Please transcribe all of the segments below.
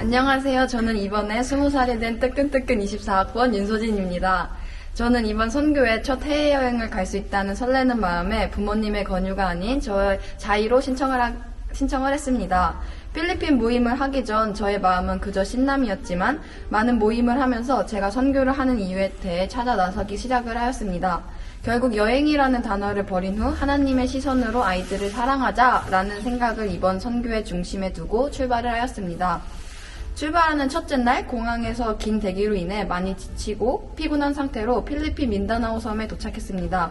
안녕하세요. 저는 이번에 20살이 된 뜨끈뜨끈 24학번 윤소진입니다. 저는 이번 선교회 첫 해외여행을 갈 수 있다는 설레는 마음에 부모님의 권유가 아닌 저의 자의로 신청을 했습니다. 필리핀 모임을 하기 전 저의 마음은 그저 신남이었지만 많은 모임을 하면서 제가 선교를 하는 이유에 대해 찾아 나서기 시작을 하였습니다. 결국 여행이라는 단어를 버린 후 하나님의 시선으로 아이들을 사랑하자라는 생각을 이번 선교의 중심에 두고 출발을 하였습니다. 출발하는 첫째 날 공항에서 긴 대기로 인해 많이 지치고 피곤한 상태로 필리핀 민다나오 섬에 도착했습니다.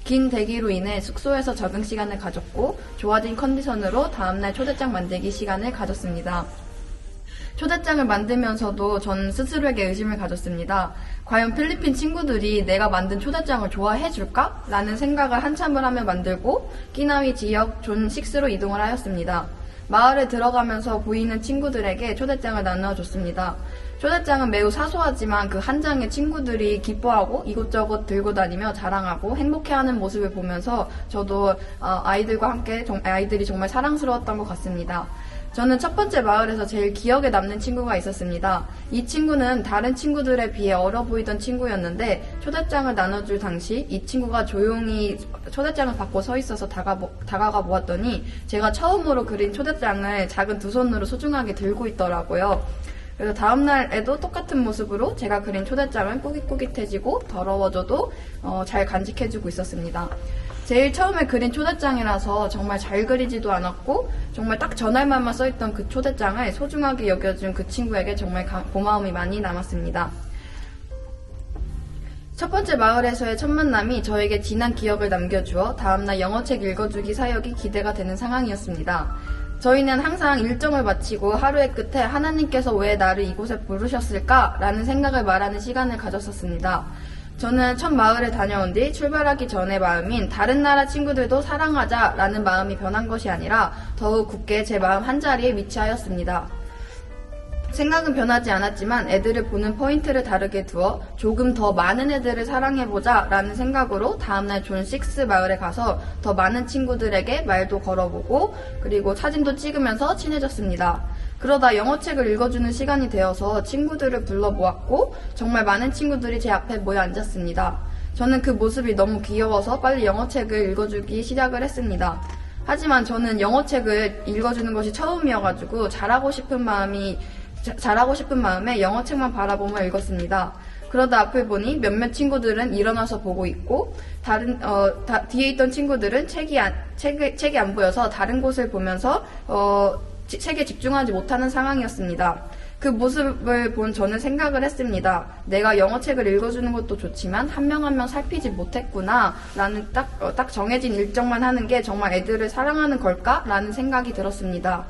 긴 대기로 인해 숙소에서 적응 시간을 가졌고 좋아진 컨디션으로 다음날 초대장 만들기 시간을 가졌습니다. 초대장을 만들면서도 전 스스로에게 의심을 가졌습니다. 과연 필리핀 친구들이 내가 만든 초대장을 좋아해 줄까? 라는 생각을 한참을 하며 만들고 끼나위 지역 존 6로 이동을 하였습니다. 마을에 들어가면서 보이는 친구들에게 초대장을 나누어줬습니다. 초대장은 매우 사소하지만 그 한 장에 친구들이 기뻐하고 이곳저곳 들고 다니며 자랑하고 행복해하는 모습을 보면서 저도 아이들과 함께 아이들이 정말 사랑스러웠던 것 같습니다. 저는 첫 번째 마을에서 제일 기억에 남는 친구가 있었습니다. 이 친구는 다른 친구들에 비해 어려 보이던 친구였는데 초대장을 나눠줄 당시 이 친구가 조용히 초대장을 받고 서 있어서 다가가 보았더니 제가 처음으로 그린 초대장을 작은 두 손으로 소중하게 들고 있더라고요. 그래서 다음날에도 똑같은 모습으로 제가 그린 초대장을 꾸깃꾸깃해지고 더러워져도 잘 간직해주고 있었습니다. 제일 처음에 그린 초대장이라서 정말 잘 그리지도 않았고 정말 딱 전날만만 써있던 그 초대장을 소중하게 여겨준 그 친구에게 정말 고마움이 많이 남았습니다. 첫 번째 마을에서의 첫 만남이 저에게 진한 기억을 남겨주어 다음날 영어책 읽어주기 사역이 기대가 되는 상황이었습니다. 저희는 항상 일정을 마치고 하루의 끝에 하나님께서 왜 나를 이곳에 부르셨을까? 라는 생각을 말하는 시간을 가졌었습니다. 저는 첫 마을에 다녀온 뒤 출발하기 전의 마음인 다른 나라 친구들도 사랑하자 라는 마음이 변한 것이 아니라 더욱 굳게 제 마음 한자리에 위치하였습니다. 생각은 변하지 않았지만 애들을 보는 포인트를 다르게 두어 조금 더 많은 애들을 사랑해보자 라는 생각으로 다음날 존 6 마을에 가서 더 많은 친구들에게 말도 걸어보고 그리고 사진도 찍으면서 친해졌습니다. 그러다 영어책을 읽어주는 시간이 되어서 친구들을 불러보았고 정말 많은 친구들이 제 앞에 모여 앉았습니다. 저는 그 모습이 너무 귀여워서 빨리 영어책을 읽어주기 시작을 했습니다. 하지만 저는 영어책을 읽어주는 것이 처음이어가지고 잘하고 싶은 마음에 영어책만 바라보며 읽었습니다. 그러다 앞을 보니 몇몇 친구들은 일어나서 보고 있고 뒤에 있던 친구들은 책이 안 보여서 다른 곳을 보면서 책에 집중하지 못하는 상황이었습니다. 그 모습을 본 저는 생각을 했습니다. 내가 영어책을 읽어주는 것도 좋지만 한 명 한 명 살피지 못했구나 라는 딱 정해진 일정만 하는 게 정말 애들을 사랑하는 걸까? 라는 생각이 들었습니다.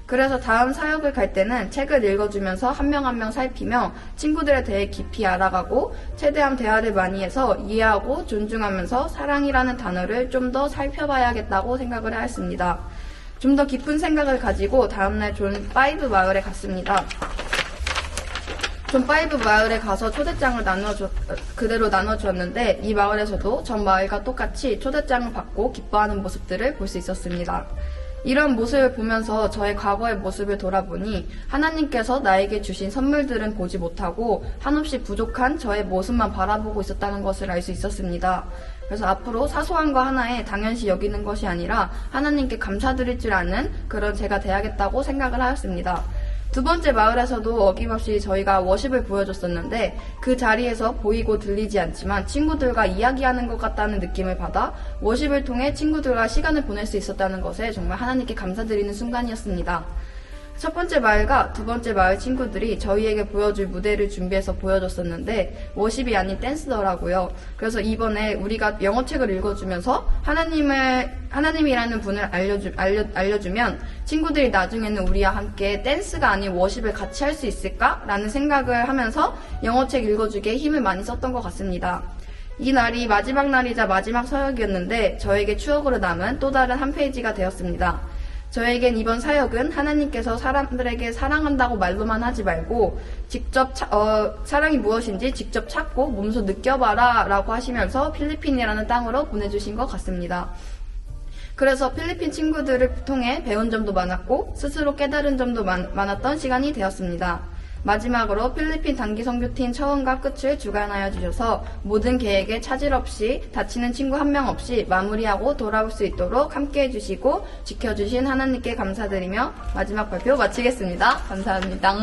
그래서 다음 사역을 갈 때는 책을 읽어주면서 한 명 한 명 살피며 친구들에 대해 깊이 알아가고 최대한 대화를 많이 해서 이해하고 존중하면서 사랑이라는 단어를 좀 더 살펴봐야겠다고 생각을 하였습니다. 좀 더 깊은 생각을 가지고 다음날 존 5 마을에 갔습니다. 존 5 마을에 가서 초대장을 그대로 나눠주었는데 이 마을에서도 전 마을과 똑같이 초대장을 받고 기뻐하는 모습들을 볼 수 있었습니다. 이런 모습을 보면서 저의 과거의 모습을 돌아보니 하나님께서 나에게 주신 선물들은 보지 못하고 한없이 부족한 저의 모습만 바라보고 있었다는 것을 알 수 있었습니다. 그래서 앞으로 사소한 거 하나에 당연시 여기는 것이 아니라 하나님께 감사드릴 줄 아는 그런 제가 돼야겠다고 생각을 하였습니다. 두 번째 마을에서도 어김없이 저희가 워십을 보여줬었는데 그 자리에서 보이고 들리지 않지만 친구들과 이야기하는 것 같다는 느낌을 받아 워십을 통해 친구들과 시간을 보낼 수 있었다는 것에 정말 하나님께 감사드리는 순간이었습니다. 첫 번째 마을과 두 번째 마을 친구들이 저희에게 보여줄 무대를 준비해서 보여줬었는데 워십이 아닌 댄스더라고요. 그래서 이번에 우리가 영어책을 읽어주면서 하나님이라는 분을 알려주면 친구들이 나중에는 우리와 함께 댄스가 아닌 워십을 같이 할 수 있을까? 라는 생각을 하면서 영어책 읽어주기에 힘을 많이 썼던 것 같습니다. 이 날이 마지막 날이자 마지막 사역이었는데 저에게 추억으로 남은 또 다른 한 페이지가 되었습니다. 저에겐 이번 사역은 하나님께서 사람들에게 사랑한다고 말로만 하지 말고 직접 사랑이 무엇인지 직접 찾고 몸소 느껴봐라 라고 하시면서 필리핀이라는 땅으로 보내주신 것 같습니다. 그래서 필리핀 친구들을 통해 배운 점도 많았고 스스로 깨달은 점도 많았던 시간이 되었습니다. 마지막으로 필리핀 단기 선교팀 처음과 끝을 주관하여 주셔서 모든 계획에 차질 없이 다치는 친구 한 명 없이 마무리하고 돌아올 수 있도록 함께해 주시고 지켜주신 하나님께 감사드리며 마지막 발표 마치겠습니다. 감사합니다.